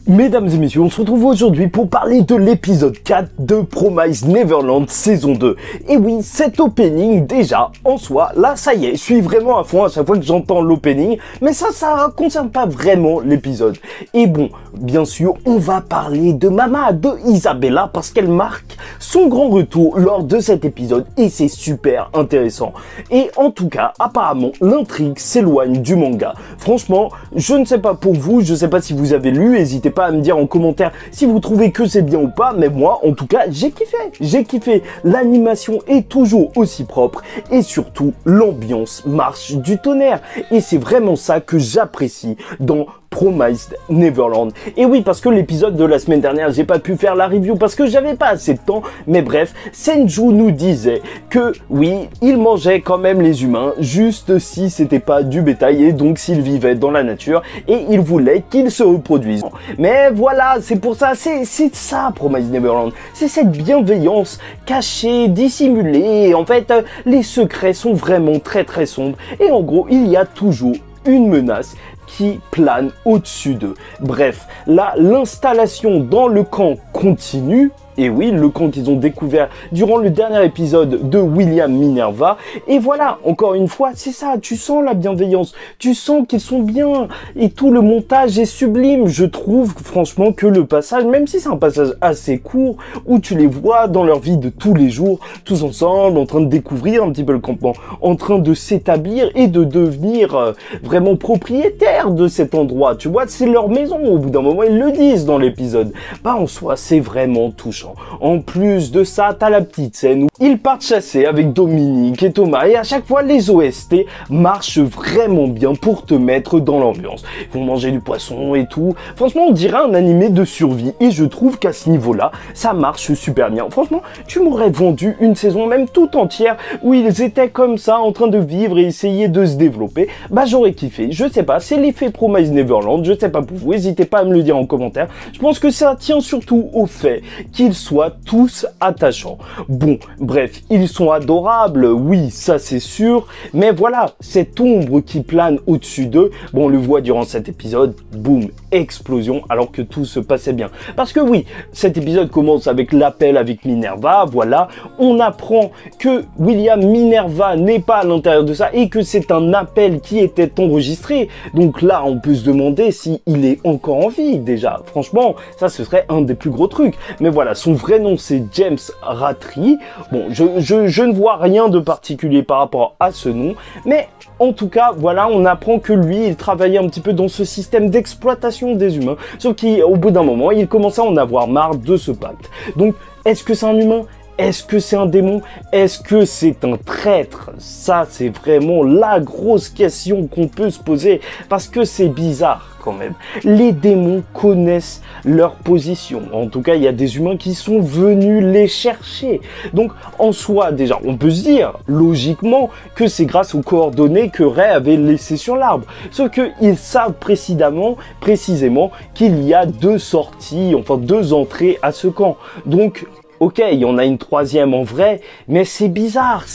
Mesdames et messieurs, on se retrouve aujourd'hui pour parler de l'épisode 4 de Promised Neverland saison 2. Et oui, cet opening, déjà, en soi, là, ça y est, je suis vraiment à fond à chaque fois que j'entends l'opening, mais ça concerne pas vraiment l'épisode. Et bon, bien sûr, on va parler de Mama de Isabella parce qu'elle marque son grand retour lors de cet épisode et c'est super intéressant. Et en tout cas, apparemment, l'intrigue s'éloigne du manga. Franchement, je ne sais pas pour vous, je sais pas si vous avez lu, n'hésitez pas à me dire en commentaire si vous trouvez que c'est bien ou pas, mais moi, en tout cas, j'ai kiffé. L'animation est toujours aussi propre et surtout, l'ambiance marche du tonnerre. Et c'est vraiment ça que j'apprécie dans Promised Neverland. Et oui, parce que l'épisode de la semaine dernière, j'ai pas pu faire la review parce que j'avais pas assez de temps, mais bref, Senju nous disait que oui, il mangeait quand même les humains, juste si c'était pas du bétail et donc s'il vivait dans la nature et il voulait qu'ils se reproduisent. Mais voilà, c'est pour ça, c'est ça Promised Neverland, c'est cette bienveillance cachée, dissimulée, en fait, les secrets sont vraiment très sombres et en gros, il y a toujours une menace qui plane au-dessus d'eux. Bref, là, l'installation dans le camp continue. Et oui, le camp qu'ils ont découvert durant le dernier épisode de William Minerva. Et voilà, encore une fois, c'est ça, tu sens la bienveillance, tu sens qu'ils sont bien. Et tout le montage est sublime. Je trouve franchement que le passage, même si c'est un passage assez court, où tu les vois dans leur vie de tous les jours, tous ensemble, en train de découvrir un petit peu le campement, en train de s'établir et de devenir vraiment propriétaires de cet endroit. Tu vois, c'est leur maison. Au bout d'un moment, ils le disent dans l'épisode. Bah, en soi, c'est vraiment touchant. En plus de ça, t'as la petite scène où ils partent chasser avec Dominique et Thomas et à chaque fois les OST marchent vraiment bien pour te mettre dans l'ambiance. Ils vont manger du poisson et tout. Franchement, on dirait un animé de survie et je trouve qu'à ce niveau-là, ça marche super bien. Franchement, tu m'aurais vendu une saison même tout entière où ils étaient comme ça en train de vivre et essayer de se développer. Bah, j'aurais kiffé. Je sais pas, c'est l'effet Promised Neverland. Je sais pas pour vous, n'hésitez pas à me le dire en commentaire. Je pense que ça tient surtout au fait qu'ils soient tous attachants. Bon, bref, ils sont adorables, oui, ça c'est sûr, mais voilà, cette ombre qui plane au-dessus d'eux, bon, on le voit durant cet épisode, boum, explosion, alors que tout se passait bien. Parce que oui, cet épisode commence avec l'appel avec Minerva, voilà, on apprend que William Minerva n'est pas à l'intérieur de ça et que c'est un appel qui était enregistré, donc là, on peut se demander s'il est encore en vie, déjà. Franchement, ça, ce serait un des plus gros trucs. Mais voilà, son vrai nom c'est James Rattray. Bon, je ne vois rien de particulier par rapport à ce nom, mais en tout cas, voilà, on apprend que lui, il travaillait un petit peu dans ce système d'exploitation des humains, sauf qu'au bout d'un moment, il commençait à en avoir marre de ce pacte. Donc, est-ce que c'est un humain ? Est-ce que c'est un démon? Est-ce que c'est un traître? Ça, c'est vraiment la grosse question qu'on peut se poser, parce que c'est bizarre quand même. Les démons connaissent leur position. En tout cas, il y a des humains qui sont venus les chercher. Donc, en soi, déjà, on peut se dire, logiquement, que c'est grâce aux coordonnées que Ray avait laissées sur l'arbre. Sauf qu'ils savent précisément qu'il y a deux sorties, enfin deux entrées à ce camp. Donc, ok, il y en a une troisième en vrai, mais c'est bizarre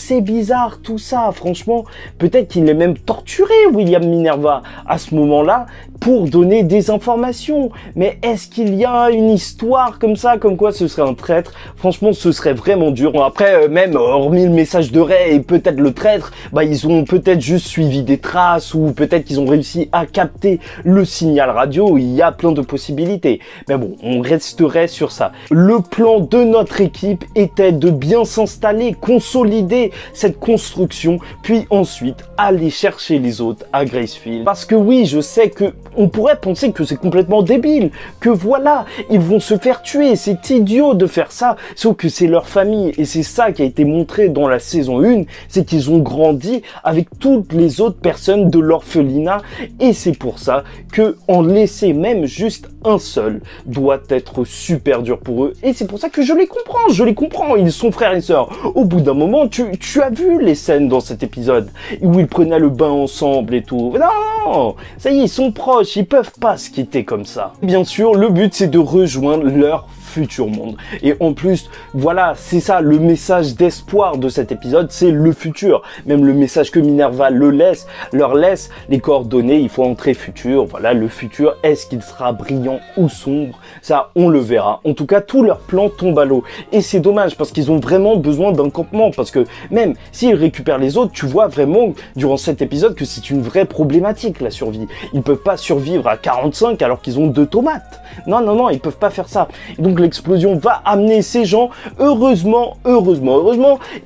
tout ça, franchement. Peut-être qu'il est même torturé, William Minerva, à ce moment-là, pour donner des informations. Mais est-ce qu'il y a une histoire comme ça, comme quoi ce serait un traître? Franchement, ce serait vraiment dur. Après, même, hormis le message de Ray et peut-être le traître, bah, ils ont peut-être juste suivi des traces ou peut-être qu'ils ont réussi à capter le signal radio. Il y a plein de possibilités. Mais bon, on resterait sur ça. Le plan de notre équipe était de bien s'installer, consolider cette construction, puis ensuite aller chercher les autres à Gracefield. Parce que oui, je sais que on pourrait penser que c'est complètement débile, que voilà, ils vont se faire tuer, c'est idiot de faire ça, sauf que c'est leur famille, et c'est ça qui a été montré dans la saison 1, c'est qu'ils ont grandi avec toutes les autres personnes de l'orphelinat, et c'est pour ça que en laisser même juste un seul doit être super dur pour eux, et c'est pour ça que je les comprends, ils sont frères et sœurs. Au bout d'un moment, tu as vu les scènes dans cet épisode, où ils prenaient le bain ensemble et tout. Non, ça y est, ils sont proches, proches, ils peuvent pas se quitter comme ça. Bien sûr, le but c'est de rejoindre leur futur monde. Et en plus, voilà, c'est ça le message d'espoir de cet épisode, c'est le futur. Même le message que Minerva leur laisse les coordonnées, il faut entrer futur. Voilà, le futur, est-ce qu'il sera brillant ou sombre? Ça, on le verra. En tout cas, tous leurs plans tombent à l'eau. Et c'est dommage parce qu'ils ont vraiment besoin d'un campement. Parce que même s'ils récupèrent les autres, tu vois vraiment durant cet épisode que c'est une vraie problématique, la survie. Ils peuvent pas survivre à 45 alors qu'ils ont 2 tomates. Non, non, non, ils peuvent pas faire ça. Et donc l'explosion va amener ces gens, heureusement,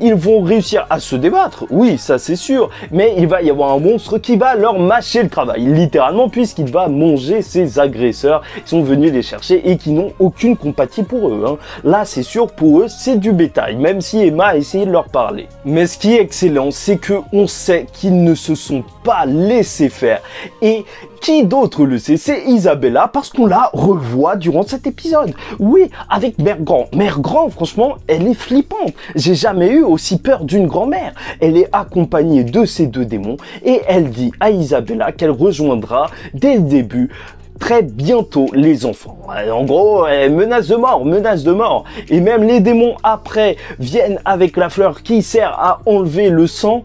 ils vont réussir à se débattre, oui, ça c'est sûr, mais il va y avoir un monstre qui va leur mâcher le travail, littéralement, puisqu'il va manger ces agresseurs qui sont venus les chercher et qui n'ont aucune compatie pour eux, hein. Là, c'est sûr, pour eux, c'est du bétail, même si Emma a essayé de leur parler. Mais ce qui est excellent, c'est que on sait qu'ils ne se sont pas laissés faire, et qui d'autre le sait? C'est Isabella, parce qu'on la revoit durant cet épisode. Oui, avec Mère Grand. Mère Grand, franchement, elle est flippante. J'ai jamais eu aussi peur d'une grand-mère. Elle est accompagnée de ces 2 démons et elle dit à Isabella qu'elle rejoindra dès le début très bientôt les enfants. En gros, menace de mort. Et même les démons après viennent avec la fleur qui sert à enlever le sang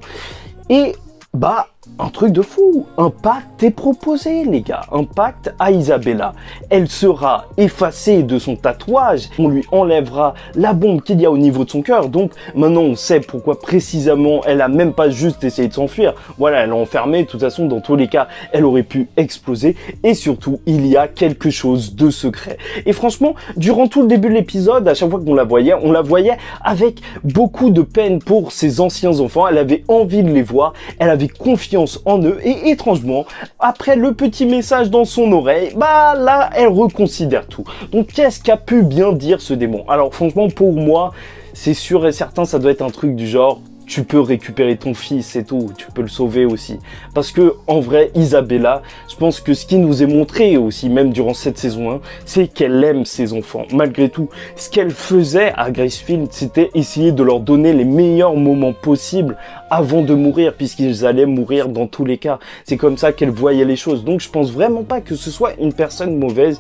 et bah un truc de fou, un pacte est proposé les gars, un pacte à Isabella. Elle sera effacée de son tatouage, on lui enlèvera la bombe qu'il y a au niveau de son cœur, donc maintenant on sait pourquoi précisément elle a même pas juste essayé de s'enfuir, voilà, elle est enfermée, de toute façon dans tous les cas elle aurait pu exploser, et surtout il y a quelque chose de secret. Et franchement, durant tout le début de l'épisode, à chaque fois qu'on la voyait avec beaucoup de peine pour ses anciens enfants, elle avait envie de les voir, elle avait confiance en eux et étrangement, après le petit message dans son oreille, bah là, elle reconsidère tout. Donc qu'est-ce qu'a pu bien dire ce démon? Alors franchement, pour moi, c'est sûr et certain, ça doit être un truc du genre, tu peux récupérer ton fils et tout, tu peux le sauver aussi. Parce que, en vrai, Isabella, je pense que ce qui nous est montré aussi, même durant cette saison 1, c'est qu'elle aime ses enfants. Malgré tout, ce qu'elle faisait à Gracefield, c'était essayer de leur donner les meilleurs moments possibles avant de mourir, puisqu'ils allaient mourir dans tous les cas. C'est comme ça qu'elle voyait les choses. Donc, je pense vraiment pas que ce soit une personne mauvaise.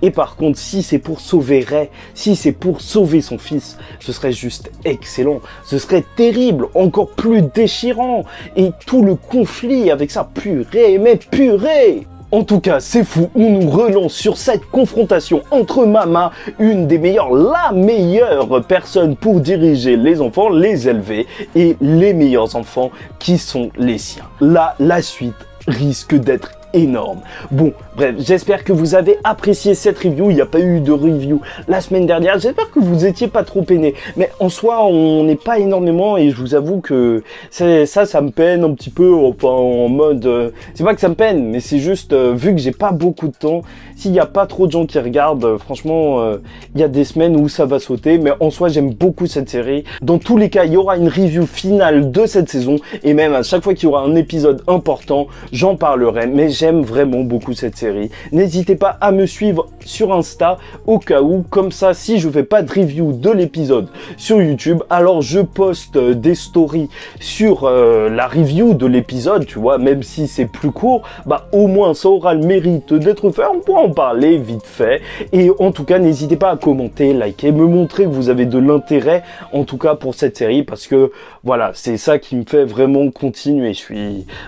Et par contre, si c'est pour sauver Ray, si c'est pour sauver son fils, ce serait juste excellent. Ce serait terrible, encore plus déchirant. Et tout le conflit avec ça, purée, mais purée! En tout cas, c'est fou, on nous relance sur cette confrontation entre Mama, une des meilleures, la meilleure personne pour diriger les enfants, les élever, et les meilleurs enfants qui sont les siens. Là, la suite risque d'être énorme. Bon, bref, j'espère que vous avez apprécié cette review. Il n'y a pas eu de review la semaine dernière. J'espère que vous étiez pas trop peiné. Mais en soi, on n'est pas énormément et je vous avoue que ça me peine un petit peu. Enfin, en mode, c'est pas que ça me peine, mais c'est juste vu que j'ai pas beaucoup de temps. S'il n'y a pas trop de gens qui regardent, franchement, il y a des semaines où ça va sauter. Mais en soi, j'aime beaucoup cette série. Dans tous les cas, il y aura une review finale de cette saison et même à chaque fois qu'il y aura un épisode important, j'en parlerai. Mais j'aime vraiment beaucoup cette série. N'hésitez pas à me suivre sur Insta au cas où, comme ça, si je fais pas de review de l'épisode sur YouTube, alors je poste des stories sur la review de l'épisode, tu vois, même si c'est plus court, bah au moins ça aura le mérite d'être fait, on pourra en parler vite fait. Et en tout cas, n'hésitez pas à commenter, liker, me montrer que vous avez de l'intérêt, en tout cas pour cette série, parce que voilà, c'est ça qui me fait vraiment continuer.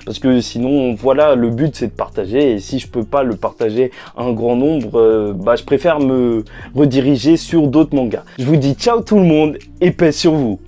Parce que sinon, voilà, le but c'est de partager, et si je peux pas le partager à un grand nombre, bah je préfère me rediriger sur d'autres mangas. Je vous dis ciao tout le monde et paix sur vous.